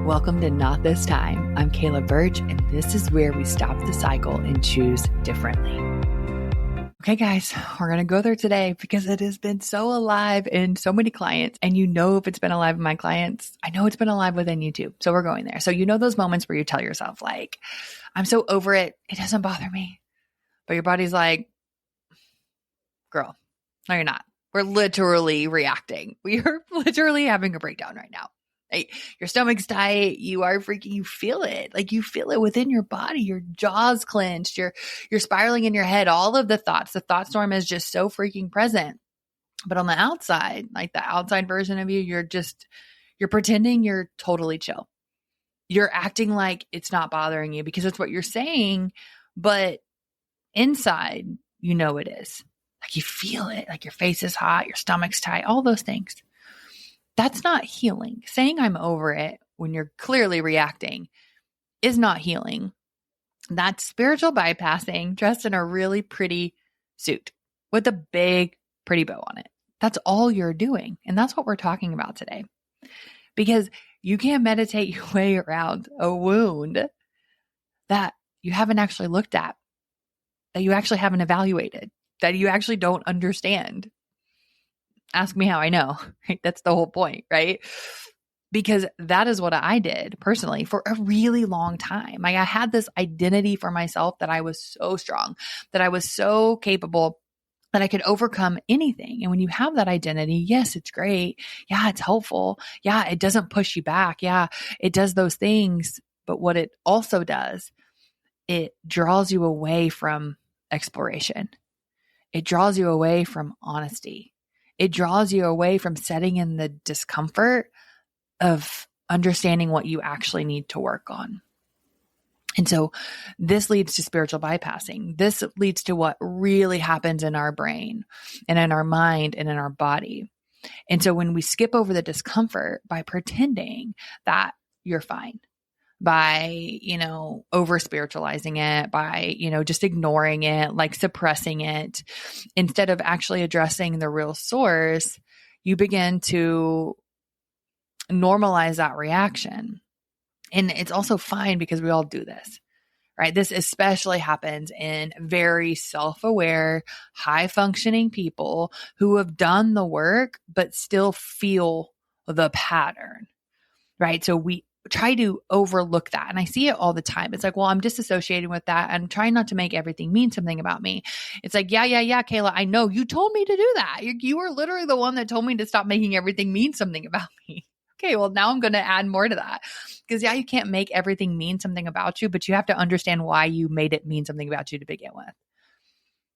Welcome to Not This Time. I'm Kayla Birch, and this is where we stop the cycle and choose differently. Okay, guys, we're going to go there today because it has been so alive in so many clients. And you know, if it's been alive in my clients, I know it's been alive within you too. So we're going there. So you know those moments where you tell yourself like, I'm so over it. It doesn't bother me. But your body's like, girl, no, you're not. We're literally reacting. We are literally having a breakdown right now. Right? Your stomach's tight. You are freaking, you feel it. Like you feel it within your body. Your jaw's clenched. You're spiraling in your head. All of the thought storm is just so freaking present. But on the outside, like the outside version of you, you're pretending you're totally chill. You're acting like it's not bothering you because it's what you're saying. But inside, you know it is. Like you feel it. Like your face is hot. Your stomach's tight. All those things. That's not healing. Saying I'm over it when you're clearly reacting is not healing. That's spiritual bypassing dressed in a really pretty suit with a big, pretty bow on it. That's all you're doing. And that's what we're talking about today. Because you can't meditate your way around a wound that you haven't actually looked at, that you actually haven't evaluated, that you actually don't understand. Ask me how I know, right? That's the whole point, right? Because that is what I did personally for a really long time. Like I had this identity for myself that I was so strong, that I was so capable, that I could overcome anything. And when you have that identity, yes, it's great. Yeah, it's helpful. Yeah, it doesn't push you back. Yeah, it does those things. But what it also does, it draws you away from exploration. It draws you away from honesty. It draws you away from setting in the discomfort of understanding what you actually need to work on. And so this leads to spiritual bypassing. This leads to what really happens in our brain and in our mind and in our body. And so when we skip over the discomfort by pretending that you're fine, by, over spiritualizing it, by, just ignoring it, like suppressing it, instead of actually addressing the real source, you begin to normalize that reaction. And it's also fine because we all do this, right? This especially happens in very self-aware, high-functioning people who have done the work, but still feel the pattern, right? So we try to overlook that. And I see it all the time. It's like, well, I'm disassociating with that. I'm trying not to make everything mean something about me. It's like, yeah, Kayla, I know you told me to do that. You were literally the one that told me to stop making everything mean something about me. Okay, well, now I'm going to add more to that. Because yeah, you can't make everything mean something about you, but you have to understand why you made it mean something about you to begin with.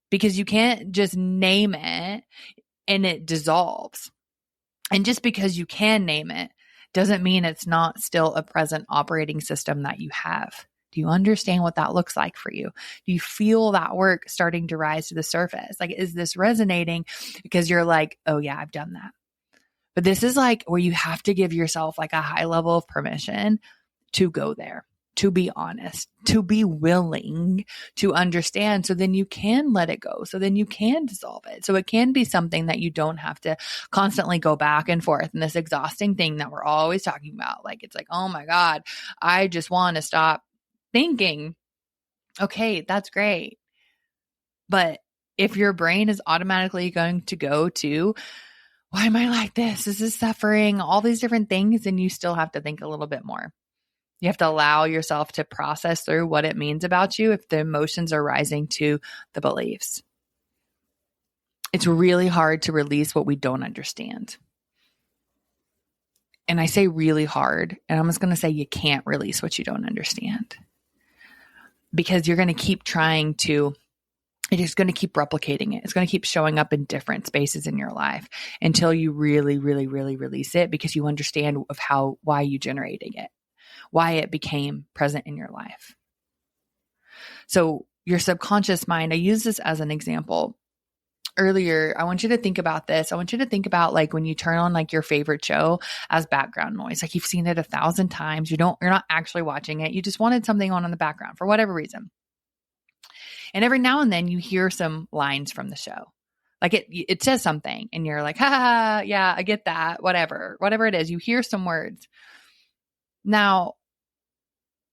Because you can't just name it and it dissolves. And just because you can name it doesn't mean it's not still a present operating system that you have. Do you understand what that looks like for you? Do you feel that work starting to rise to the surface? Like, is this resonating? Because you're like, oh yeah, I've done that. But this is like where you have to give yourself like a high level of permission to go there, to be honest, to be willing to understand. So then you can let it go. So then you can dissolve it. So it can be something that you don't have to constantly go back and forth in this exhausting thing that we're always talking about. Like, it's like, oh my God, I just want to stop thinking. Okay, that's great. But if your brain is automatically going to go to, why am I like this? This is suffering, all these different things. And you still have to think a little bit more. You have to allow yourself to process through what it means about you if the emotions are rising to the beliefs. It's really hard to release what we don't understand. And I say really hard, and I'm just going to say you can't release what you don't understand. Because you're going to keep trying to, it is going to keep replicating it. It's going to keep showing up in different spaces in your life until you really, really, really release it because you understand why you generating it. Why it became present in your life. So your subconscious mind, I use this as an example. Earlier, I want you to think about this. I want you to think about like when you turn on like your favorite show as background noise, like you've seen it 1,000 times. You're not actually watching it. You just wanted something on in the background for whatever reason. And every now and then you hear some lines from the show. Like it says something and you're like, ha, yeah, I get that. Whatever it is, you hear some words. Now,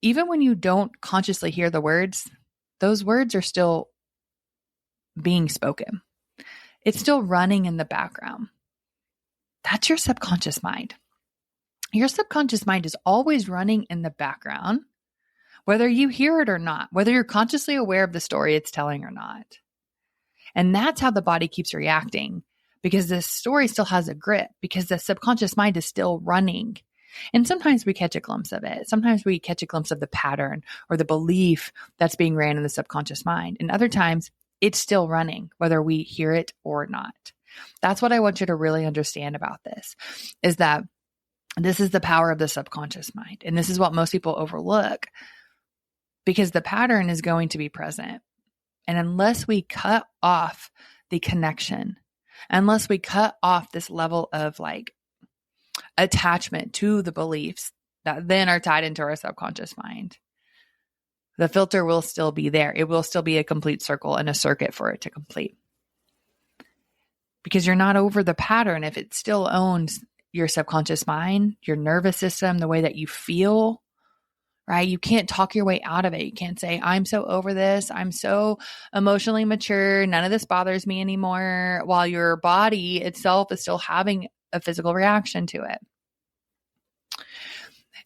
even when you don't consciously hear the words, those words are still being spoken. It's still running in the background. That's your subconscious mind. Your subconscious mind is always running in the background, whether you hear it or not, whether you're consciously aware of the story it's telling or not. And that's how the body keeps reacting, because the story still has a grip, because the subconscious mind is still running. And sometimes we catch a glimpse of it. Sometimes we catch a glimpse of the pattern or the belief that's being ran in the subconscious mind. And other times it's still running, whether we hear it or not. That's what I want you to really understand about this, is that this is the power of the subconscious mind. And this is what most people overlook, because the pattern is going to be present. And unless we cut off the connection, unless we cut off this level of like attachment to the beliefs that then are tied into our subconscious mind, the filter will still be there. It will still be a complete circle and a circuit for it to complete. Because you're not over the pattern if it still owns your subconscious mind, your nervous system, the way that you feel, right? You can't talk your way out of it. You can't say, I'm so over this. I'm so emotionally mature. None of this bothers me anymore, while your body itself is still having a physical reaction to it.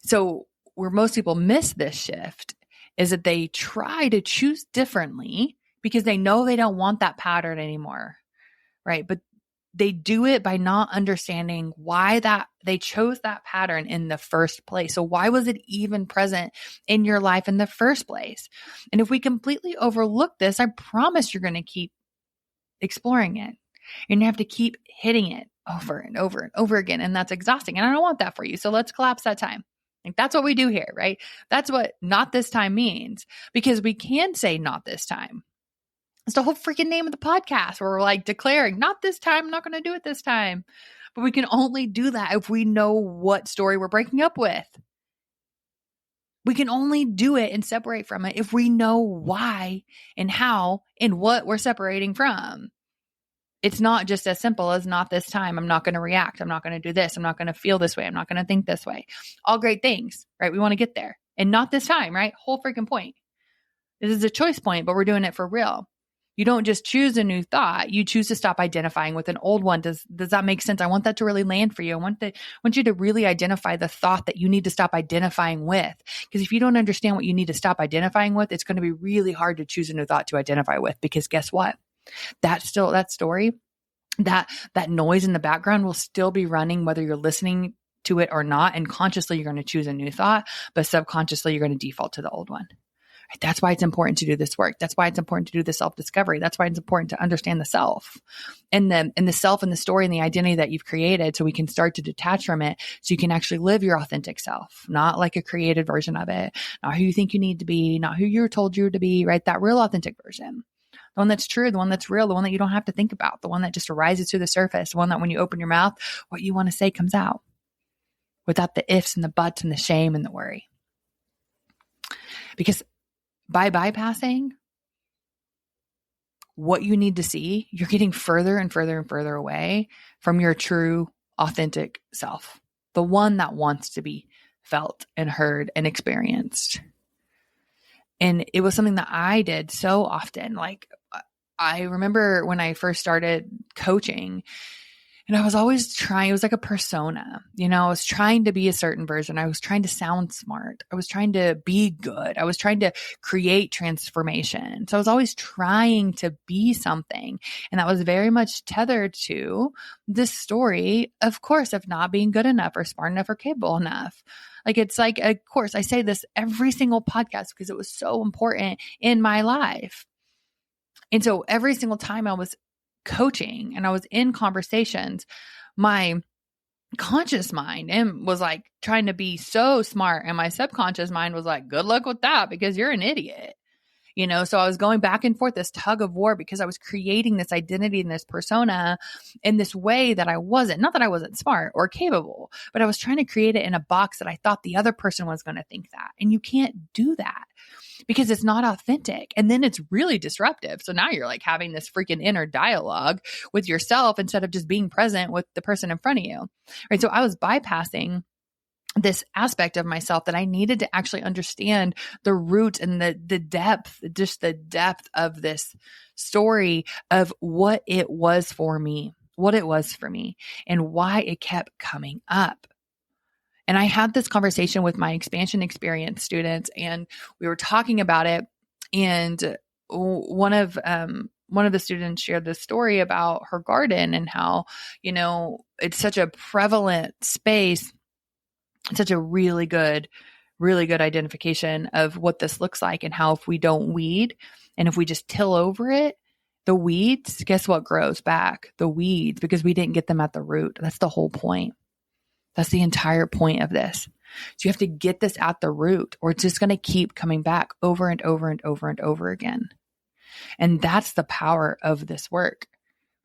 So where most people miss this shift is that they try to choose differently because they know they don't want that pattern anymore, right? But they do it by not understanding why that they chose that pattern in the first place. So why was it even present in your life in the first place? And if we completely overlook this, I promise you're going to keep exploring it. You're going to have to keep hitting it over and over and over again. And that's exhausting. And I don't want that for you. So let's collapse that time. Like, that's what we do here, right? That's what not this time means, because we can say not this time. It's the whole freaking name of the podcast, where we're like declaring, not this time, I'm not going to do it this time. But we can only do that if we know what story we're breaking up with. We can only do it and separate from it if we know why and how and what we're separating from. It's not just as simple as not this time. I'm not going to react. I'm not going to do this. I'm not going to feel this way. I'm not going to think this way. All great things, right? We want to get there. And not this time, right? Whole freaking point. This is a choice point, but we're doing it for real. You don't just choose a new thought. You choose to stop identifying with an old one. Does that make sense? I want that to really land for you. I want you to really identify the thought that you need to stop identifying with. Because if you don't understand what you need to stop identifying with, it's going to be really hard to choose a new thought to identify with. Because guess what? That story, that noise in the background will still be running whether you're listening to it or not. And consciously, you're going to choose a new thought, but subconsciously, you're going to default to the old one. That's why it's important to do this work. That's why it's important to do the self-discovery. That's why it's important to understand the self and the self and the story and the identity that you've created, so we can start to detach from it, so you can actually live your authentic self, not like a created version of it, not who you think you need to be, not who you're told you to be, right? That real authentic version. The one that's true, the one that's real, the one that you don't have to think about, the one that just arises to the surface, the one that when you open your mouth, what you want to say comes out without the ifs and the buts and the shame and the worry. Because by bypassing what you need to see, you're getting further and further and further away from your true, authentic self, the one that wants to be felt and heard and experienced. And it was something that I did so often. Like, I remember when I first started coaching, and I was always trying, it was like a persona, I was trying to be a certain version. I was trying to sound smart. I was trying to be good. I was trying to create transformation. So I was always trying to be something. And that was very much tethered to this story, of course, of not being good enough or smart enough or capable enough. Like, it's like, of course, I say this every single podcast because it was so important in my life. And so every single time I was coaching and I was in conversations, my conscious mind was like trying to be so smart, and my subconscious mind was like, good luck with that, because you're an idiot. So I was going back and forth, this tug of war, because I was creating this identity and this persona in this way that I wasn't, not that I wasn't smart or capable, but I was trying to create it in a box that I thought the other person was going to think that. And you can't do that because it's not authentic. And then it's really disruptive. So now you're like having this freaking inner dialogue with yourself instead of just being present with the person in front of you. Right. So I was bypassing this aspect of myself that I needed to actually understand the root and the depth, just the depth of this story of what it was for me, and why it kept coming up. And I had this conversation with my expansion experience students, and we were talking about it. And one of the students shared this story about her garden and how, it's such a prevalent space, such a really good identification of what this looks like, and how if we don't weed and if we just till over it, the weeds, guess what grows back? The weeds, because we didn't get them at the root. That's the whole point. That's the entire point of this. So you have to get this at the root, or it's just going to keep coming back over and over and over and over again. And that's the power of this work,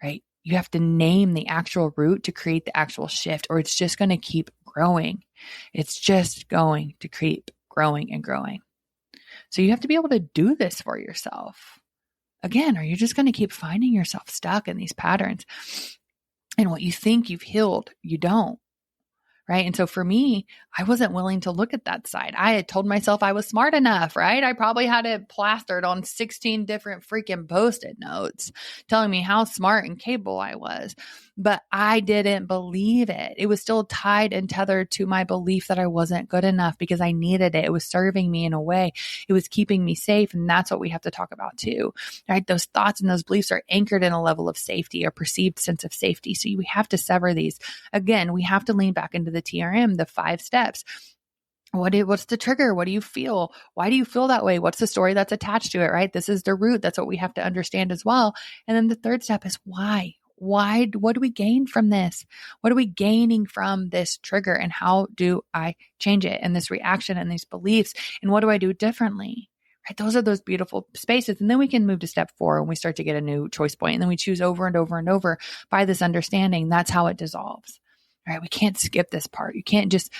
right? You have to name the actual root to create the actual shift, or it's just going to keep growing. It's just going to keep growing and growing. So you have to be able to do this for yourself. Again, or you're just going to keep finding yourself stuck in these patterns. And what you think you've healed, you don't. Right. And so for me, I wasn't willing to look at that side. I had told myself I was smart enough, right? I probably had it plastered on 16 different freaking Post-it notes telling me how smart and capable I was. But I didn't believe it. It was still tied and tethered to my belief that I wasn't good enough because I needed it. It was serving me in a way. It was keeping me safe. And that's what we have to talk about too, right? Those thoughts and those beliefs are anchored in a level of safety, a perceived sense of safety. So we have to sever these. Again, we have to lean back into the TRM, the 5 steps. What's the trigger? What do you feel? Why do you feel that way? What's the story that's attached to it, right? This is the root. That's what we have to understand as well. And then the 3rd step is why? What do we gain from this? What are we gaining from this trigger? And how do I change it? And this reaction and these beliefs? And what do I do differently? Right? Those are those beautiful spaces. And then we can move to step 4 and we start to get a new choice point. And then we choose over and over and over by this understanding. That's how it dissolves. Right? We can't skip this part. You can't just,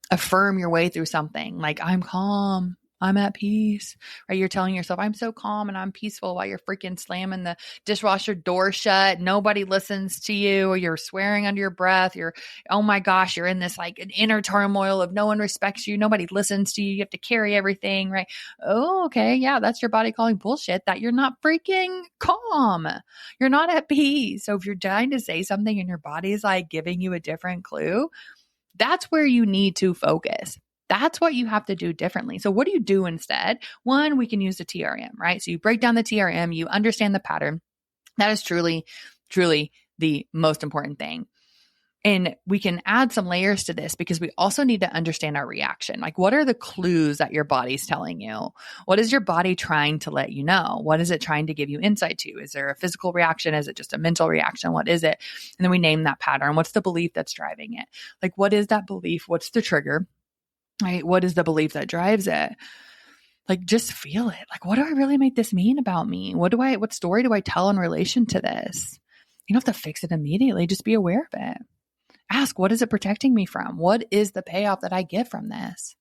affirm your way through something like I'm calm, I'm at peace, right? You're telling yourself I'm so calm and I'm peaceful while you're freaking slamming the dishwasher door shut. Nobody listens to you, or you're swearing under your breath. Oh my gosh, you're in this like an inner turmoil of no one respects you. Nobody listens to you. You have to carry everything, right? Oh, okay. Yeah. That's your body calling bullshit that you're not freaking calm. You're not at peace. So if you're trying to say something and your body's like giving you a different clue, that's where you need to focus. That's what you have to do differently. So what do you do instead? One, we can use the TRM, right? So you break down the TRM, you understand the pattern. That is truly, truly the most important thing. And we can add some layers to this because we also need to understand our reaction. Like, what are the clues that your body's telling you? What is your body trying to let you know? What is it trying to give you insight to? Is there a physical reaction? Is it just a mental reaction? What is it? And then we name that pattern. What's the belief that's driving it? Like, what is that belief? What's the trigger? Right? What is the belief that drives it? Like, just feel it. Like, what do I really make this mean about me? What story do I tell in relation to this? You don't have to fix it immediately. Just be aware of it. Ask, what is it protecting me from? What is the payoff that I get from this?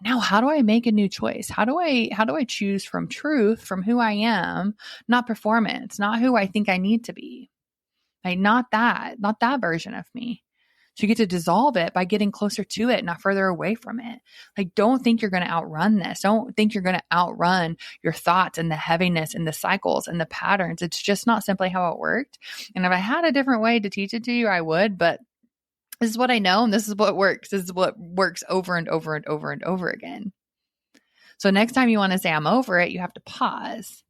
Now, how do I make a new choice? How do I choose from truth, from who I am, not performance, not who I think I need to be? Like, not that version of me. So you get to dissolve it by getting closer to it, not further away from it. Like, don't think you're going to outrun this. Don't think you're going to outrun your thoughts and the heaviness and the cycles and the patterns. It's just not simply how it worked. And if I had a different way to teach it to you, I would, but this is what I know, and this is what works. This is what works over and over and over and over again. So next time you want to say, I'm over it, you have to pause.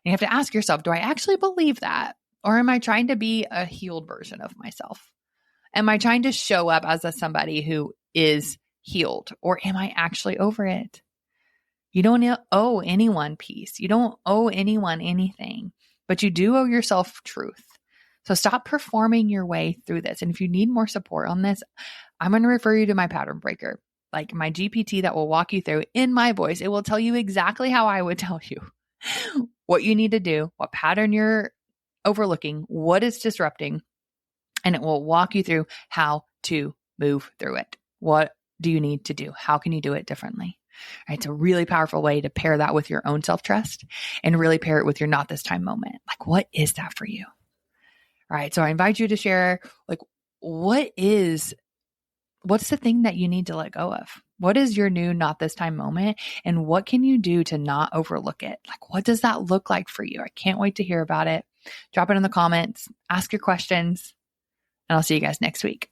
And you have to ask yourself, do I actually believe that? Or am I trying to be a healed version of myself? Am I trying to show up as somebody who is healed? Or am I actually over it? You don't owe anyone peace. You don't owe anyone anything, but you do owe yourself truth. So stop performing your way through this. And if you need more support on this, I'm going to refer you to my pattern breaker, like my GPT that will walk you through in my voice. It will tell you exactly how I would tell you what you need to do, what pattern you're overlooking, what is disrupting, and it will walk you through how to move through it. What do you need to do? How can you do it differently? Right? It's a really powerful way to pair that with your own self-trust and really pair it with your not this time moment. Like, what is that for you? All right. So I invite you to share, like, what is What's the thing that you need to let go of? What is your new not this time moment? And what can you do to not overlook it? Like, what does that look like for you? I can't wait to hear about it. Drop it in the comments, ask your questions, and I'll see you guys next week.